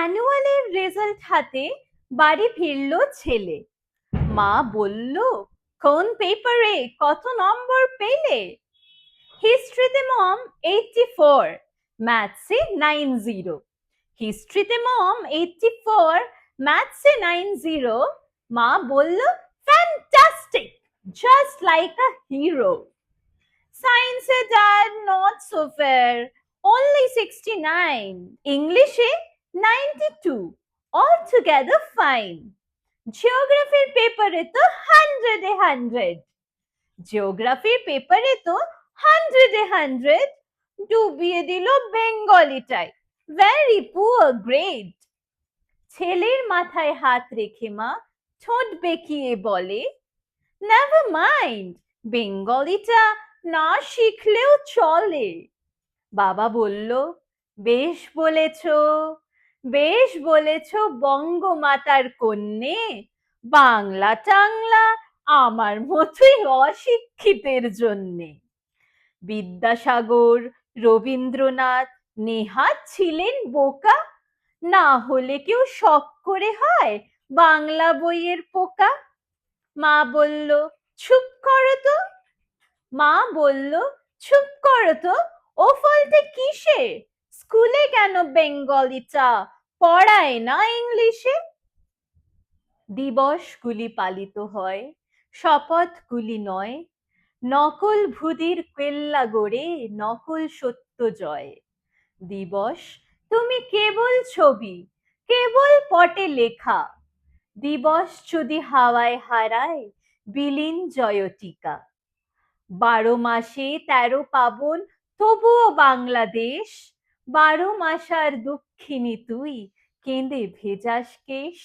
অ্যানুয়ালের result হাতে বাড়ি ফিরল ছেলে। মা বলল, কোন পেপারে কত নম্বর পেলে? হিস্ট্রিতে মম 84, ম্যাথসে 90। হিস্ট্রিতে মম 84, ম্যাথসে 90। মা বলল, fantastic, just like a hero. সায়েন্সে dad not so fair, only 69। ইংলিশে 92, altogether fine। জিওগ্রাফির পেপারে তো 100-এ 100। জিওগ্রাফির পেপারে তো 100-এ 100, ডুবিয়ে দিল বেঙ্গলিটায়, ভেরি পুয়ার গ্রেড। ছেলের মাথায় হাত রেখে মা ঠোঁট বেঁকিয়ে বলে, নেভার মাইন্ড, বেঙ্গলিটা না শিখলেও চলে। বাবা বলল, বেশ বলেছ, বেশ বলেছ বঙ্গমাতার কন্যে, বাংলা টাংলা আমার মতোই অশিক্ষিতের জন্যে। বিদ্যাসাগর, রবীন্দ্রনাথ নেহাত ছিলেন বোকা, না হলে কেউ শখ করে হয় বাংলা বইয়ের পোকা। মা বলল, চুপ করো তো। মা বলল, চুপ করো তো, ও ফলটা কিসে? স্কুলে কেন বেঙ্গলিটা পড়ায় না ইংলিশে? দিবসগুলি পালিত হয়, শপথগুলি নয়, নকল ভুদির কেল্লা গড়ে নকল সত্য জয়। দিবস তুমি কেবল ছবি, কেবল পটে লেখা। দিবস যদি হাওয়ায় হারায়, বিলীন জয়টিকা। 12 মাসে 13 পাবন, তবুও বাংলাদেশ, 12 মাসার দুঃখিনী তুই, কেঁদে ভেজাস কেশ।